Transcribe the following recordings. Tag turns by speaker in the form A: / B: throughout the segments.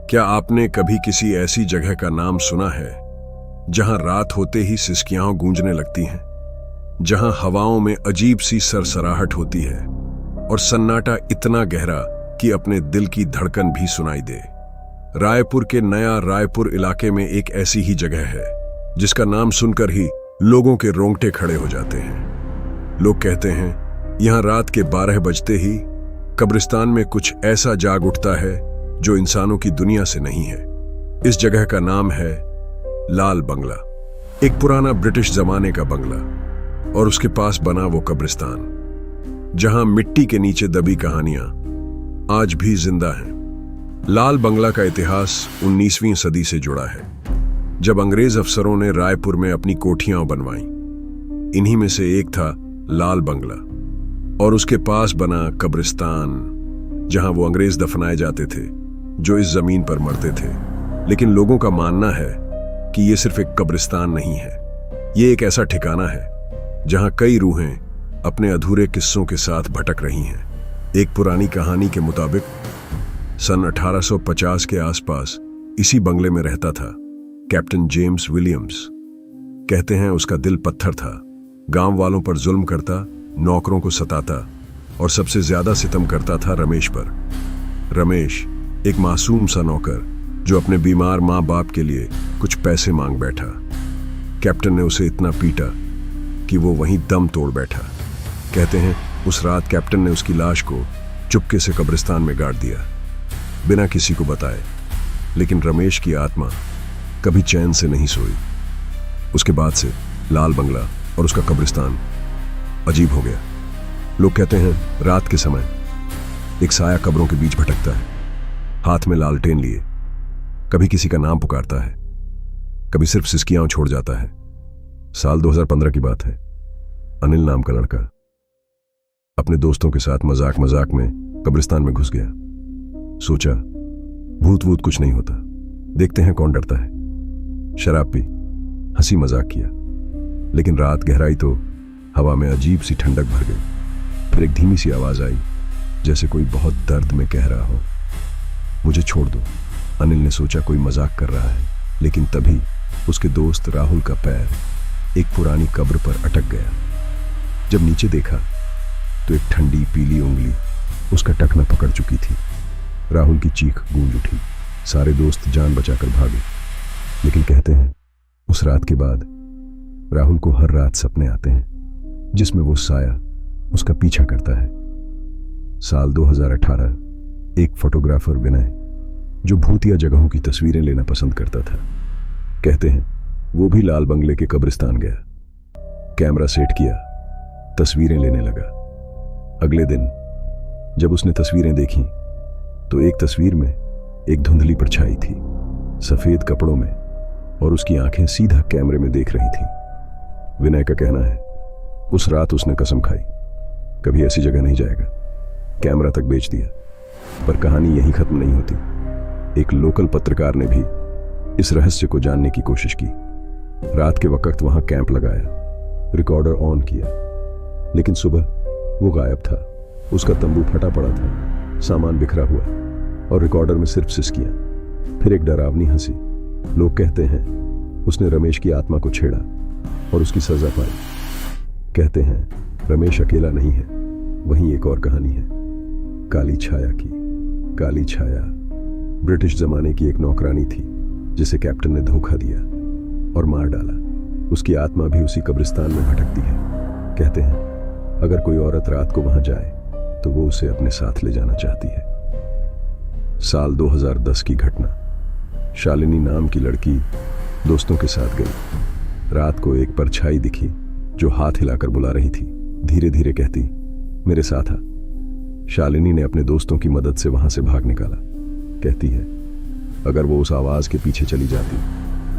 A: क्या आपने कभी किसी ऐसी जगह का नाम सुना है जहां रात होते ही सिसकियां गूंजने लगती हैं, जहां हवाओं में अजीब सी सरसराहट होती है और सन्नाटा इतना गहरा कि अपने दिल की धड़कन भी सुनाई दे? रायपुर के नया रायपुर इलाके में एक ऐसी ही जगह है जिसका नाम सुनकर ही लोगों के रोंगटे खड़े हो जाते हैं। लोग कहते हैं यहां रात के 12 बजते ही कब्रिस्तान में कुछ ऐसा जाग उठता है जो इंसानों की दुनिया से नहीं है। इस जगह का नाम है लाल बंगला, एक पुराना ब्रिटिश जमाने का बंगला और उसके पास बना वो कब्रिस्तान जहां मिट्टी के नीचे दबी कहानियां आज भी जिंदा हैं। लाल बंगला का इतिहास 19वीं सदी से जुड़ा है, जब अंग्रेज अफसरों ने रायपुर में अपनी कोठियां बनवाई। इन्हीं में से एक था लाल बंगला और उसके पास बना कब्रिस्तान जहां वो अंग्रेज दफनाए जाते थे जो इस जमीन पर मरते थे। लेकिन लोगों का मानना है कि ये सिर्फ एक कब्रिस्तान नहीं है, ये एक ऐसा ठिकाना है जहां कई रूहें अपने अधूरे किस्सों के साथ भटक रही हैं। एक पुरानी कहानी के मुताबिक सन 1850 के आसपास इसी बंगले में रहता था कैप्टन जेम्स विलियम्स। कहते हैं उसका दिल पत्थर था, गांव वालों पर जुल्म करता, नौकरों को सताता और सबसे ज्यादा सितम करता था रमेश पर। रमेश एक मासूम सा नौकर जो अपने बीमार माँ बाप के लिए कुछ पैसे मांग बैठा। कैप्टन ने उसे इतना पीटा कि वो वहीं दम तोड़ बैठा। कहते हैं उस रात कैप्टन ने उसकी लाश को चुपके से कब्रिस्तान में गाड़ दिया, बिना किसी को बताए। लेकिन रमेश की आत्मा कभी चैन से नहीं सोई। उसके बाद से लाल बंगला और उसका कब्रिस्तान अजीब हो गया। लोग कहते हैं रात के समय एक साया कब्रों के बीच भटकता है, हाथ में लालटेन लिए, कभी किसी का नाम पुकारता है, कभी सिर्फ सिसकियां छोड़ जाता है। साल 2015 की बात है। अनिल नाम का लड़का अपने दोस्तों के साथ मजाक मजाक में कब्रिस्तान में घुस गया। सोचा भूत वूत कुछ नहीं होता, देखते हैं कौन डरता है। शराब पी, हंसी मजाक किया, लेकिन रात गहराई तो हवा में अजीब सी ठंडक भर गई। फिर एक धीमी सी आवाज आई, जैसे कोई बहुत दर्द में कह रहा हो, मुझे छोड़ दो। अनिल ने सोचा कोई मजाक कर रहा है, लेकिन तभी उसके दोस्त राहुल का पैर एक पुरानी कब्र पर अटक गया। जब नीचे देखा तो एक ठंडी पीली उंगली उसका टखना पकड़ चुकी थी। राहुल की चीख गूंज उठी। सारे दोस्त जान बचाकर भागे। लेकिन कहते हैं उस रात के बाद राहुल को हर रात सपने आते हैं जिसमें वो साया उसका पीछा करता है। साल 2018 एक फोटोग्राफर विनय जो भूतिया जगहों की तस्वीरें लेना पसंद करता था, कहते हैं वो भी लाल बंगले के कब्रिस्तान गया, कैमरा सेट किया, तस्वीरें लेने लगा। अगले दिन जब उसने तस्वीरें देखी तो एक तस्वीर में एक धुंधली परछाई थी, सफेद कपड़ों में, और उसकी आंखें सीधा कैमरे में देख रही थी। विनय का कहना है उस रात उसने कसम खाई कभी ऐसी जगह नहीं जाएगा, कैमरा तक बेच दिया। पर कहानी यहीं खत्म नहीं होती। एक लोकल पत्रकार ने भी इस रहस्य को जानने की कोशिश की। रात के वक्त वहां कैंप लगाया, रिकॉर्डर ऑन किया, लेकिन सुबह वो गायब था। उसका तंबू फटा पड़ा था, सामान बिखरा हुआ और रिकॉर्डर में सिर्फ सिसकियां। फिर एक डरावनी हंसी। लोग कहते हैं उसने रमेश की आत्मा को छेड़ा और उसकी सजा पाई। कहते हैं रमेश अकेला नहीं है, वहीं एक और कहानी है काली छाया की। काली छाया ब्रिटिश जमाने की एक नौकरानी थी जिसे कैप्टन ने धोखा दिया और मार डाला। उसकी आत्मा भी उसी कब्रिस्तान में भटकती है। कहते हैं अगर कोई औरत रात को वहां जाए तो वो उसे अपने साथ ले जाना चाहती है। साल 2010 की घटना। शालिनी नाम की लड़की दोस्तों के साथ गई। रात को एक परछाई दिखी जो हाथ हिलाकर बुला रही थी। धीरे धीरे कहती मेरे साथ आ। शालिनी ने अपने दोस्तों की मदद से वहां से भाग निकाला। कहती है अगर वो उस आवाज के पीछे चली जाती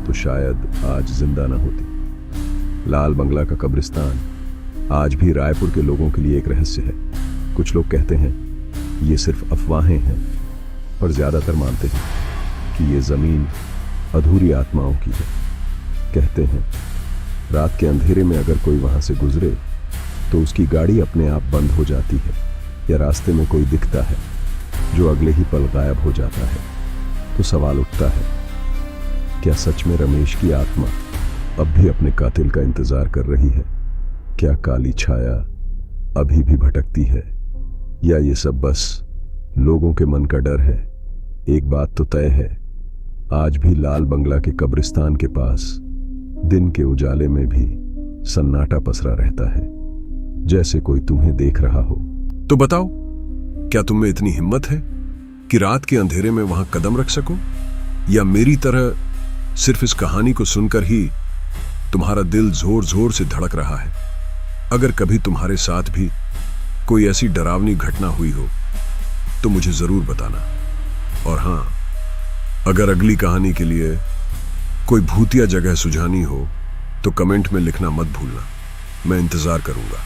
A: तो शायद आज जिंदा ना होती। लाल बंगला का कब्रिस्तान आज भी रायपुर के लोगों के लिए एक रहस्य है। कुछ लोग कहते हैं ये सिर्फ अफवाहें हैं, पर ज्यादातर मानते हैं कि ये जमीन अधूरी आत्माओं की है। कहते हैं रात के अंधेरे में अगर कोई वहां से गुजरे तो उसकी गाड़ी अपने आप बंद हो जाती है, या रास्ते में कोई दिखता है जो अगले ही पल गायब हो जाता है। तो सवाल उठता है, क्या सच में रमेश की आत्मा अब भी अपने कातिल का इंतजार कर रही है? क्या काली छाया अभी भी भटकती है, या ये सब बस लोगों के मन का डर है? एक बात तो तय है, आज भी लाल बंगला के कब्रिस्तान के पास दिन के उजाले में भी सन्नाटा पसरा रहता है, जैसे कोई तुम्हें देख रहा हो। तो बताओ, क्या तुम में इतनी हिम्मत है कि रात के अंधेरे में वहां कदम रख सको, या मेरी तरह सिर्फ इस कहानी को सुनकर ही तुम्हारा दिल जोर जोर से धड़क रहा है? अगर कभी तुम्हारे साथ भी कोई ऐसी डरावनी घटना हुई हो तो मुझे जरूर बताना। और हां, अगर अगली कहानी के लिए कोई भूतिया जगह सुझानी हो तो कमेंट में लिखना मत भूलना। मैं इंतजार करूंगा।